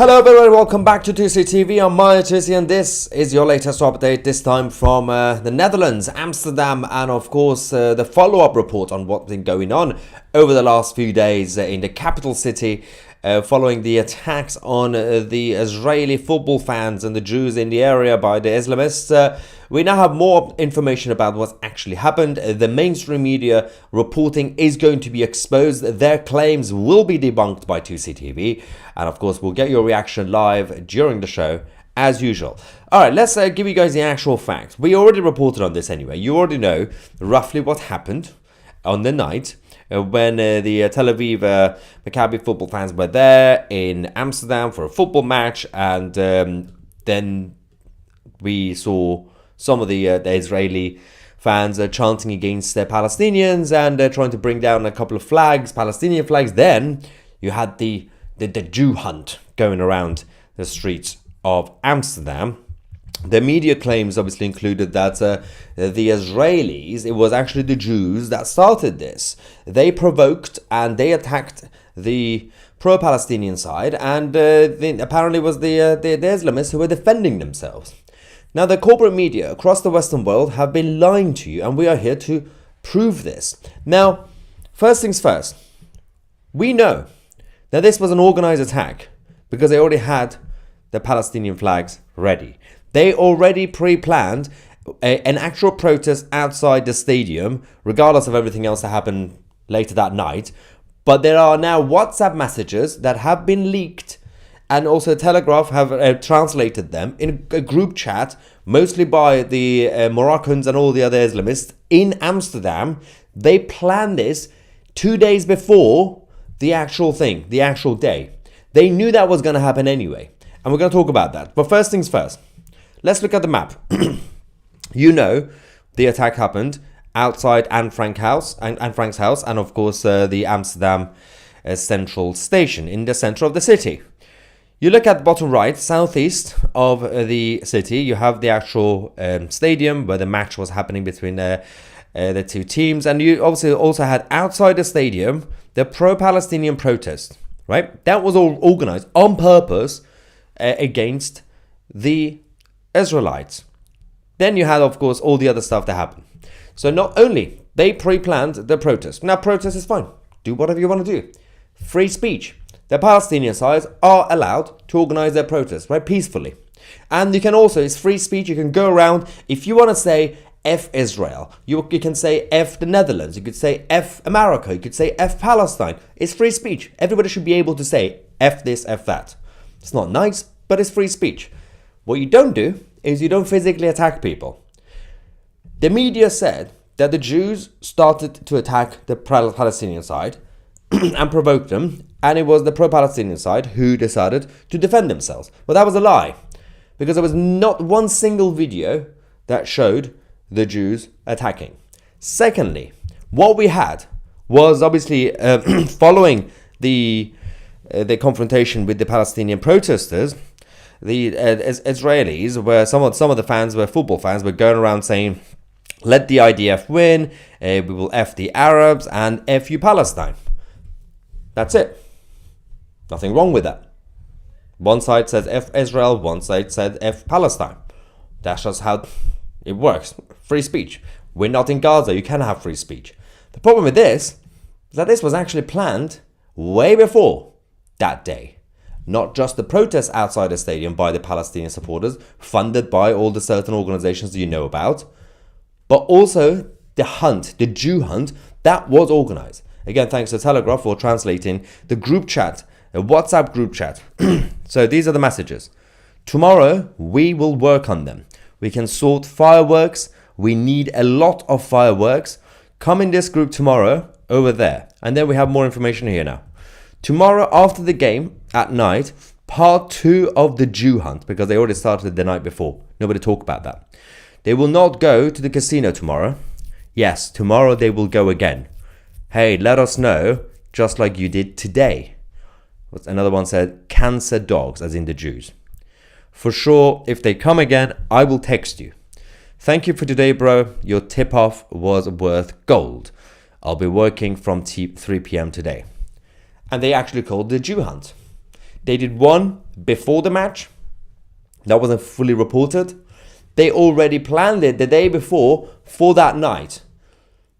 Hello everyone, welcome back to 2CTV. I'm Maya Tusi and this is your latest update, this time from the Netherlands, Amsterdam, and of course the follow-up report on what's been going on over the last few days in the capital city following the attacks on the Israeli football fans and the Jews in the area by the Islamists. We now have more information about what's actually happened. The mainstream media reporting is going to be exposed. Their claims will be debunked by 2CTV. And of course, we'll get your reaction live during the show as usual. All right, let's give you guys the actual facts. We already reported on this anyway. You already know roughly what happened on the night when the Tel Aviv Maccabi football fans were there in Amsterdam for a football match. And then we saw some of the Israeli fans chanting against the Palestinians and trying to bring down a couple of flags, Palestinian flags. Then you had the Jew hunt going around the streets of Amsterdam. The media claims obviously included that the Israelis, it was actually the Jews that started this. They provoked and they attacked the pro-Palestinian side, and apparently it was the Islamists who were defending themselves. Now, the corporate media across the Western world have been lying to you, and we are here to prove this. Now, first things first, we know that this was an organized attack because they already had the Palestinian flags ready. They already pre-planned an actual protest outside the stadium, regardless of everything else that happened later that night. But there are now WhatsApp messages that have been leaked, and also Telegraph have translated them in a group chat, mostly by the Moroccans and all the other Islamists in Amsterdam. They planned this 2 days before the actual thing, the actual day. They knew that was going to happen anyway. And we're going to talk about that. But first things first, let's look at the map. You know, the attack happened outside Anne Frank's house, and of course the Amsterdam Central Station in the center of the city. You look at the bottom right, southeast of the city, you have the actual stadium where the match was happening between the two teams. And you obviously also had outside the stadium the pro-Palestinian protest, right? That was all organized on purpose against the Israelites. Then you had, of course, all the other stuff that happened. So not only they pre-planned the protest. Now, protest is fine. Do whatever you want to do. Free speech. The Palestinian sides are allowed to organize their protests, right, peacefully. And you can also, it's free speech, you can go around, if you want to say F Israel, you can say F the Netherlands, you could say F America, you could say F Palestine. It's free speech. Everybody should be able to say F this, F that. It's not nice, but it's free speech. What you don't do is you don't physically attack people. The media said that the Jews started to attack the Palestinian side and provoked them, and it was the pro-Palestinian side who decided to defend themselves. But that was a lie, because there was not one single video that showed the Jews attacking. Secondly, what we had was obviously following the confrontation with the Palestinian protesters, the Israelis, where some of the fans, were football fans, were going around saying, "Let the IDF win, we will F the Arabs and F you Palestine." That's it. Nothing wrong with that. One side says F Israel, one side said F Palestine. That's just how it works. Free speech. We're not in Gaza, you can have free speech. The problem with this is that this was actually planned way before that day. Not just the protests outside the stadium by the Palestinian supporters, funded by all the certain organizations that you know about, but also the hunt, the Jew hunt, that was organized. Again, thanks to Telegraph for translating the group chat, a WhatsApp group chat. So these are the messages. Tomorrow, we will work on them. We can sort fireworks. We need a lot of fireworks. Come in this group tomorrow over there. And then we have more information here now. Tomorrow after the game at night, part 2 of the Jew hunt, because they already started the night before. Nobody talked about that. They will not go to the casino tomorrow. Yes, tomorrow they will go again. Hey, let us know, just like you did today. Another one said, cancer dogs, as in the Jews. For sure, if they come again, I will text you. Thank you for today, bro. Your tip-off was worth gold. I'll be working from 3 p.m. today. And they actually called the Jew hunt. They did one before the match. That wasn't fully reported. They already planned it the day before for that night.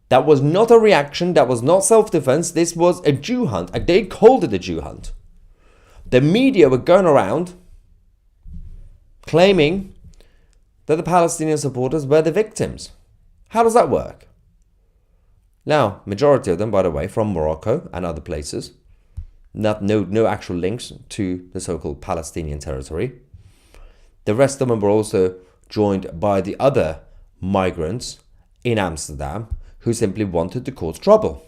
That was not a reaction. That was not self-defense. This was a Jew hunt. They called it a Jew hunt. The media were going around claiming that the Palestinian supporters were the victims. How does that work? Now, majority of them, by the way, from Morocco and other places. No actual links to the so-called Palestinian territory. The rest of them were also joined by the other migrants in Amsterdam who simply wanted to cause trouble.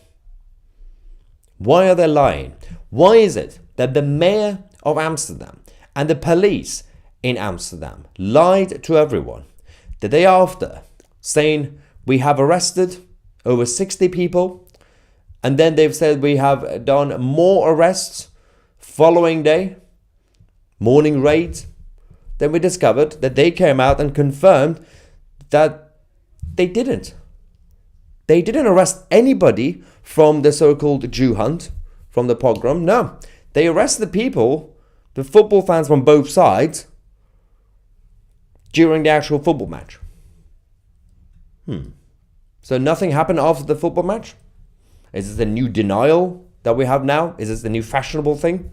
Why are they lying? Why is it that the mayor of Amsterdam and the police in Amsterdam lied to everyone the day after, saying we have arrested over 60 people, and then they've said we have done more arrests following day, morning raids? Then we discovered that they came out and confirmed that they didn't. They didn't arrest anybody from the so-called Jew hunt, from the pogrom. No, they arrested people, the football fans from both sides, during the actual football match. So nothing happened after the football match? Is this the new denial that we have now? Is this the new fashionable thing?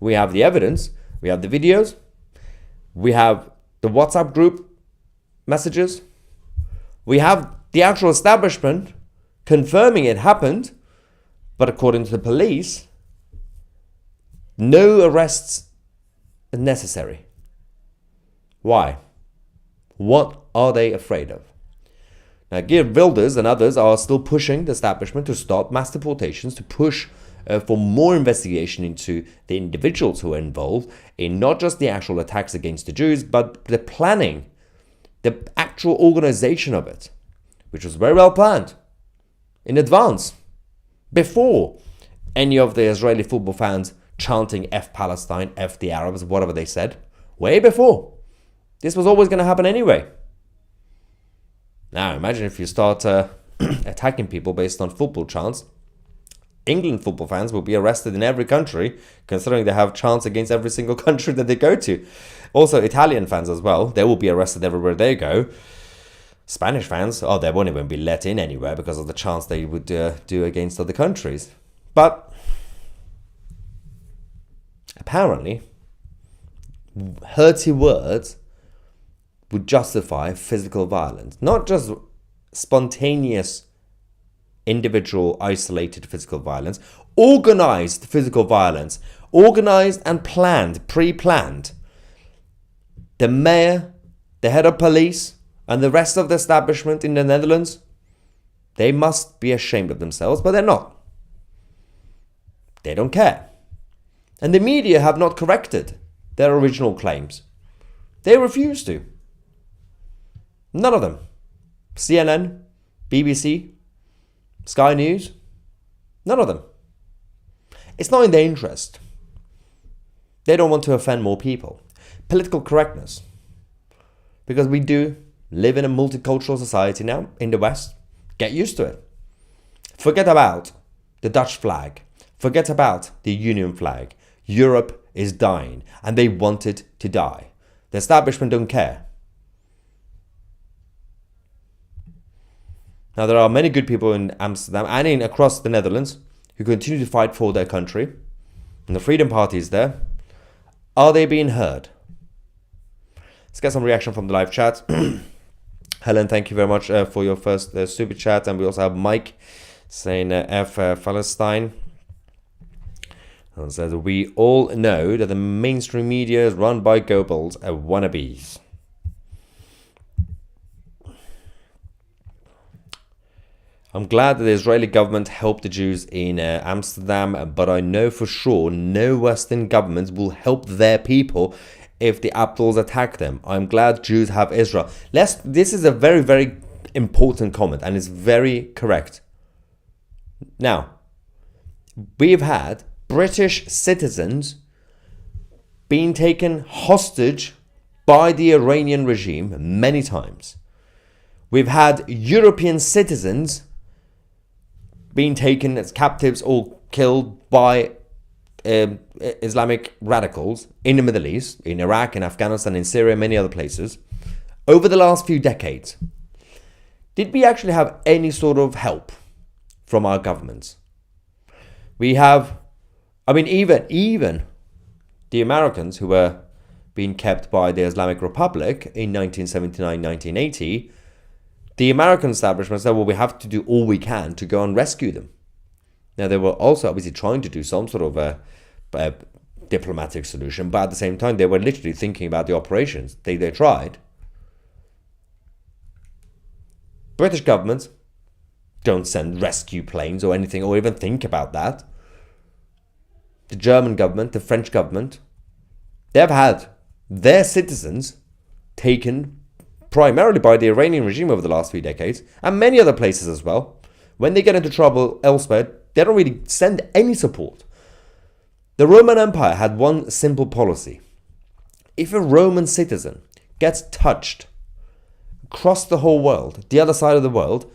We have the evidence. We have the videos. We have the WhatsApp group messages. We have the actual establishment confirming it happened. But according to the police, no arrests are necessary. Why? What are they afraid of? Now, Geert Wilders and others are still pushing the establishment to stop mass deportations, to push for more investigation into the individuals who are involved in not just the actual attacks against the Jews, but the planning, the actual organization of it, which was very well planned in advance, before any of the Israeli football fans chanting F Palestine, F the Arabs, whatever they said, way before. This was always going to happen anyway. Now, imagine if you start attacking people based on football chants. England football fans will be arrested in every country, considering they have chants against every single country that they go to. Also, Italian fans as well, they will be arrested everywhere they go. Spanish fans, they won't even be let in anywhere because of the chants they would do against other countries. But apparently, hurty words would justify physical violence, not just spontaneous, individual, isolated physical violence, organized physical violence, organized and planned, pre-planned. The mayor, the head of police, and the rest of the establishment in the Netherlands, they must be ashamed of themselves, but they're not. They don't care. And the media have not corrected their original claims. They refuse to. None of them. CNN, BBC, Sky News, none of them. It's not in their interest. They don't want to offend more people. Political correctness. Because we do live in a multicultural society now in the West. Get used to it. Forget about the Dutch flag. Forget about the Union flag. Europe is dying, and they want it to die. The establishment don't care. Now, there are many good people in Amsterdam and across the Netherlands who continue to fight for their country. And the Freedom Party is there. Are they being heard? Let's get some reaction from the live chat. Helen, thank you very much for your first super chat. And we also have Mike saying F Palestine. And says, we all know that the mainstream media is run by Goebbels and wannabes. I'm glad that the Israeli government helped the Jews in Amsterdam, but I know for sure no Western governments will help their people if the Abduls attack them. I'm glad Jews have Israel. This is a very, very important comment, and it's very correct. Now, we've had British citizens being taken hostage by the Iranian regime many times. We've had European citizens being taken as captives or killed by Islamic radicals in the Middle East, in Iraq, in Afghanistan, in Syria, and many other places, over the last few decades, did we actually have any sort of help from our governments? We have, even the Americans who were being kept by the Islamic Republic in 1979, 1980, the American establishment said, well, we have to do all we can to go and rescue them. Now, they were also obviously trying to do some sort of a diplomatic solution, but at the same time, they were literally thinking about the operations. They tried. British government don't send rescue planes or anything, or even think about that. The German government, the French government, they've had their citizens taken primarily by the Iranian regime over the last few decades, and many other places as well. When they get into trouble elsewhere, they don't really send any support. The Roman Empire had one simple policy. If a Roman citizen gets touched across the whole world, the other side of the world,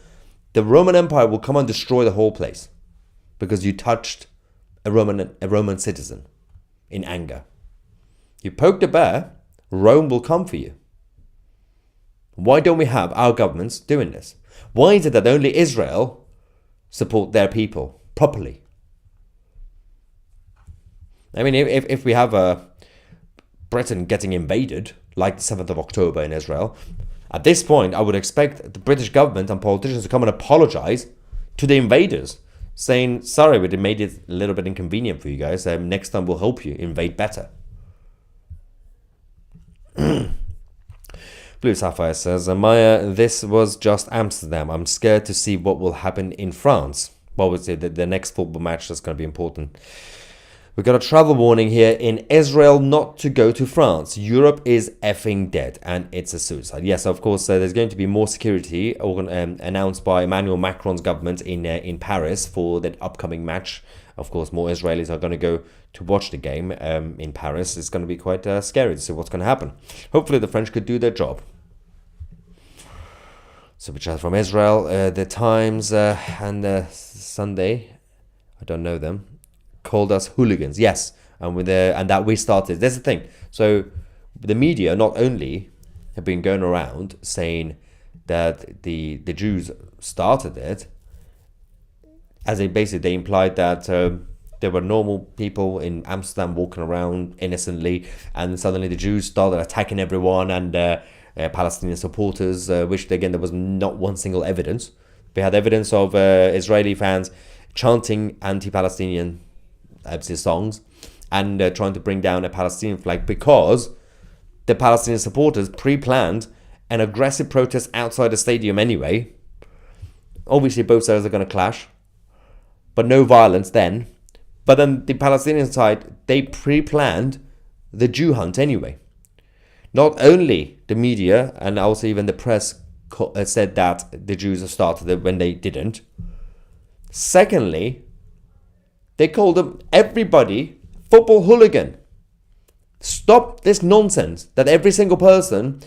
the Roman Empire will come and destroy the whole place because you touched a Roman citizen in anger. You poked a bear, Rome will come for you. Why don't we have our governments doing this? Why is it that only Israel support their people properly? I mean, if we have Britain getting invaded, like the 7th of October in Israel, at this point, I would expect the British government and politicians to come and apologize to the invaders, saying, sorry, we made it a little bit inconvenient for you guys. Next time we'll help you invade better. Blue Sapphire says, Maya, this was just Amsterdam. I'm scared to see what will happen in France. Well, we'll say that the next football match is going to be important. We've got a travel warning here in Israel not to go to France. Europe is effing dead and it's a suicide. Yes, of course, there's going to be more security announced by Emmanuel Macron's government in Paris for the upcoming match. Of course, more Israelis are going to go to watch the game in Paris. It's going to be quite scary to see what's going to happen. Hopefully the French could do their job. Super chat from Israel, the Times and Sunday, I don't know them, called us hooligans. Yes, and that we started. There's the thing. So the media not only have been going around saying that the Jews started it, as they implied that there were normal people in Amsterdam walking around innocently, and suddenly the Jews started attacking everyone, and Palestinian supporters, which again there was not one single evidence. We had evidence of Israeli fans chanting anti-Palestinian songs and trying to bring down a Palestinian flag because the Palestinian supporters pre-planned an aggressive protest outside the stadium anyway. Obviously both sides are going to clash, but no violence then. But then the Palestinian side, they pre-planned the Jew hunt anyway. Not only the media and also even the press said that the Jews started it when they didn't. Secondly, they called them everybody football hooligan. Stop this nonsense that every single person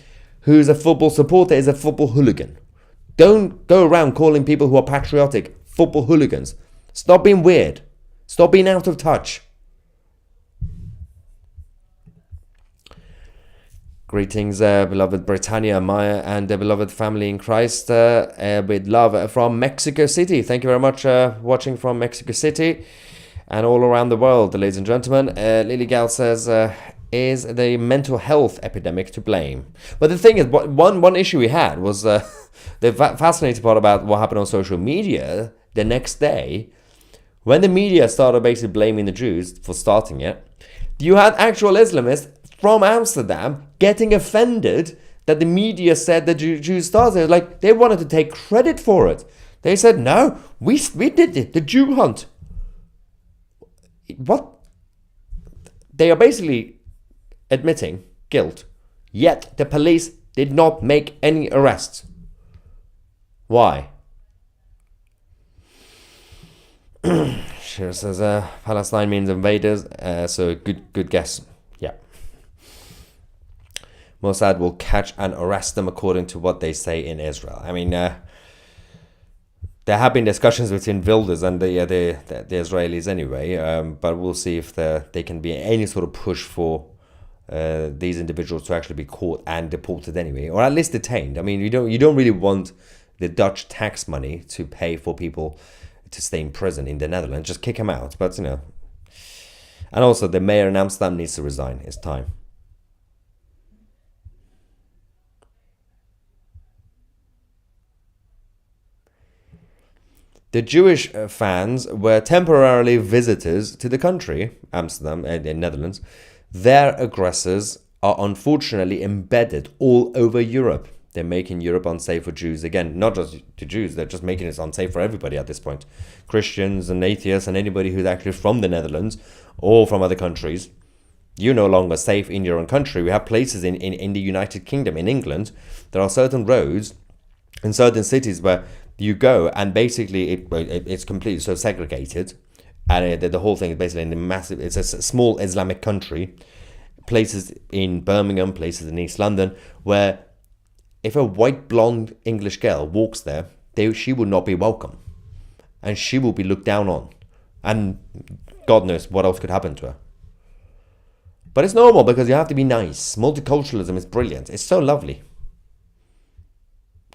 who's a football supporter is a football hooligan. Don't go around calling people who are patriotic football hooligans. Stop being weird. Stop being out of touch. Greetings, beloved Britannia, Maya, and beloved family in Christ, with love from Mexico City. Thank you very much watching from Mexico City and all around the world, ladies and gentlemen. Lily Gal says, is the mental health epidemic to blame? But the thing is, one issue we had was the fascinating part about what happened on social media the next day, when the media started basically blaming the Jews for starting it. You had actual Islamists from Amsterdam getting offended that the media said the Jews started it. Like, they wanted to take credit for it. They said, no, we did it, the Jew hunt. What? They are basically admitting guilt, yet the police did not make any arrests. Why? She says Palestine means invaders, so good guess. Yeah. Mossad will catch and arrest them according to what they say in Israel. I mean, There have been discussions between Wilders and the Israelis anyway, but we'll see if there can be any sort of push for these individuals to actually be caught and deported anyway, or at least detained. I mean, you don't really want the Dutch tax money to pay for people to stay in prison in the Netherlands. Just kick them out. But and also the mayor in Amsterdam needs to resign. It's time. The Jewish fans were temporarily visitors to the country, Amsterdam, in Netherlands. Their aggressors are unfortunately embedded all over Europe. They're making Europe unsafe for Jews. Again, not just to Jews, they're just making it unsafe for everybody at this point. Christians and atheists and anybody who's actually from the Netherlands or from other countries. You're no longer safe in your own country. We have places in the United Kingdom, in England. There are certain roads in certain cities where you go and basically it's completely so segregated, and the whole thing is basically in a massive, it's a small Islamic country, places in Birmingham, places in East London, where if a white blonde English girl walks there, she will not be welcome, and she will be looked down on, and God knows what else could happen to her. But it's normal because you have to be nice. Multiculturalism is brilliant. It's so lovely.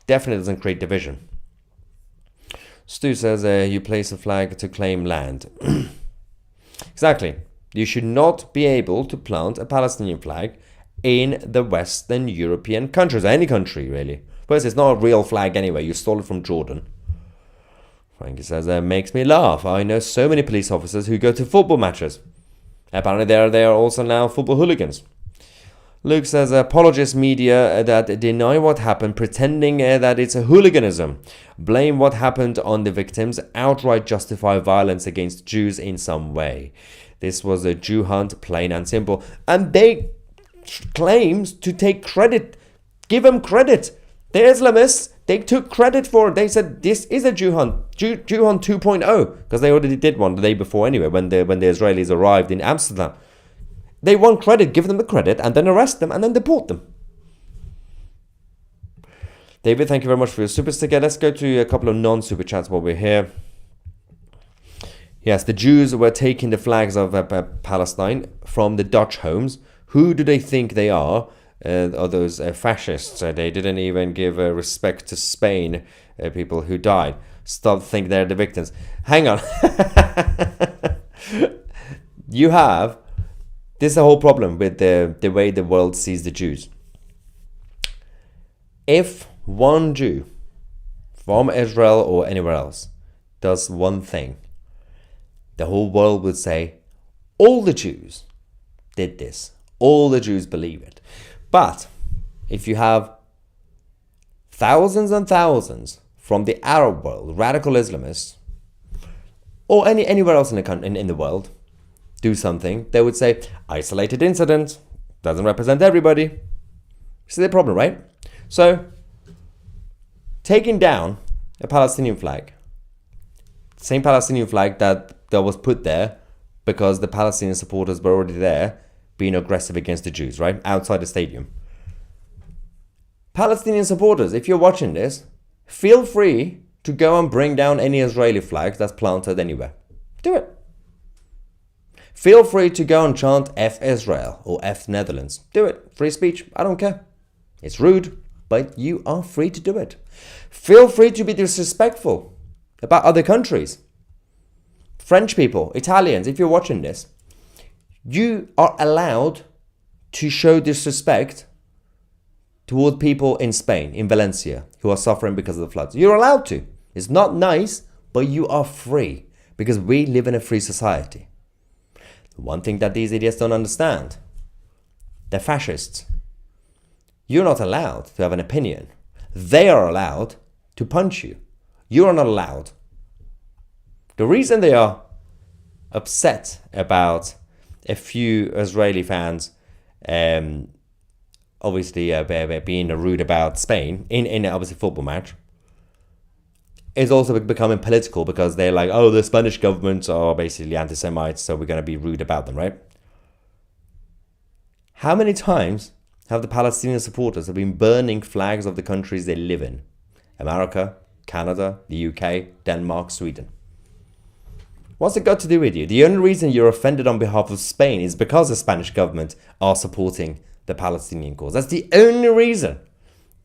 Definitely doesn't create division. Stu says you place a flag to claim land. Exactly. You should not be able to plant a Palestinian flag in the Western European countries, any country really. Plus, it's not a real flag anyway. You stole it from Jordan. Frankie says makes me laugh. I know so many police officers who go to football matches. Apparently, they are also now football hooligans. Luke says, apologist media that deny what happened, pretending that it's a hooliganism. Blame what happened on the victims, outright justify violence against Jews in some way. This was a Jew hunt, plain and simple. And they claims to take credit. Give them credit. The Islamists, they took credit for it. They said this is a Jew hunt. Jew hunt 2.0. Because they already did one the day before anyway, when the Israelis arrived in Amsterdam. They want credit, give them the credit, and then arrest them, and then deport them. David, thank you very much for your super sticker. Let's go to a couple of non-super chats while we're here. Yes, the Jews were taking the flags of Palestine from the Dutch homes. Who do they think they are? Are those fascists? They didn't even give respect to Spain, people who died. Stop think they're the victims. Hang on. This is the whole problem with the way the world sees the Jews. If one Jew from Israel or anywhere else does one thing, the whole world would say, all the Jews did this. All the Jews believe it. But if you have thousands and thousands from the Arab world, radical Islamists, or anywhere else in the world, do something, they would say, isolated incident, doesn't represent everybody. See the problem, right? So, taking down a Palestinian flag, same Palestinian flag that was put there because the Palestinian supporters were already there being aggressive against the Jews, right? Outside the stadium. Palestinian supporters, if you're watching this, feel free to go and bring down any Israeli flags that's planted anywhere. Do it. Feel free to go and chant F Israel or F Netherlands. Do it. Free speech. I don't care. It's rude, but you are free to do it. Feel free to be disrespectful about other countries. French people, Italians, if you're watching this, you are allowed to show disrespect toward people in Spain, in Valencia, who are suffering because of the floods. You're allowed to. It's not nice, but you are free because we live in a free society. The one thing that these idiots don't understand, they're fascists. You're not allowed to have an opinion. They are allowed to punch you. You are not allowed. The reason they are upset about a few Israeli fans obviously being rude about Spain in obviously football match is also becoming political because they're like, oh, the Spanish government are basically anti-Semites, so we're going to be rude about them, right? How many times have the Palestinian supporters have been burning flags of the countries they live in? America, Canada, the UK, Denmark, Sweden. What's it got to do with you? The only reason you're offended on behalf of Spain is because the Spanish government are supporting the Palestinian cause. That's the only reason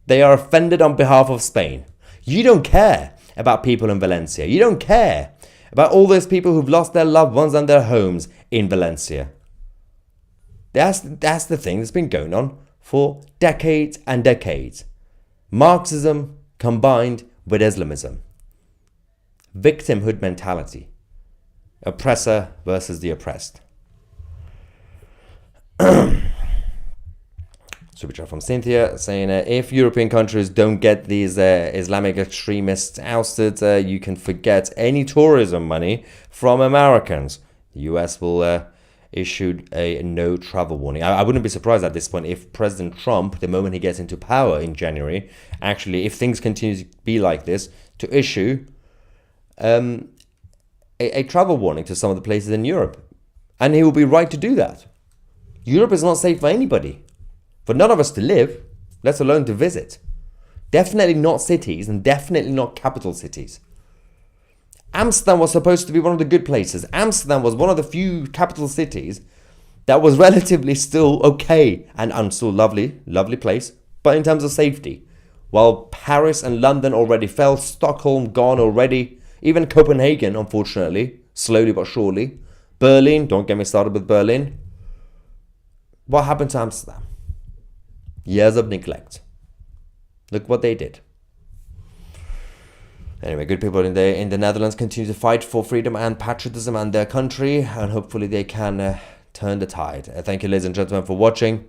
they are offended on behalf of Spain. You don't care about people in Valencia. You don't care about all those people who've lost their loved ones and their homes in Valencia. That's the thing that's been going on for decades and decades. Marxism combined with Islamism. Victimhood mentality. Oppressor versus the oppressed. Super chat from Cynthia saying, if European countries don't get these Islamic extremists ousted, you can forget any tourism money from Americans. The US will issue a no travel warning. I wouldn't be surprised at this point if President Trump, the moment he gets into power in January, actually, if things continue to be like this, to issue a travel warning to some of the places in Europe. And he will be right to do that. Europe is not safe for anybody. For none of us to live, let alone to visit. Definitely not cities, and definitely not capital cities. Amsterdam was supposed to be one of the good places. Amsterdam was one of the few capital cities that was relatively still okay and still lovely place, but in terms of safety. While Paris and London already fell, Stockholm gone already, even Copenhagen, unfortunately, slowly but surely. Berlin, don't get me started with Berlin. What happened to Amsterdam? Years of neglect. Look what they did. Anyway, good people in the Netherlands continue to fight for freedom and patriotism and their country, and hopefully they can turn the tide. Thank you, ladies and gentlemen, for watching.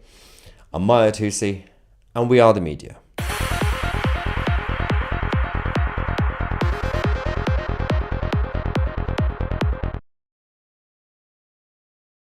I'm Maya Tusi, and we are the media.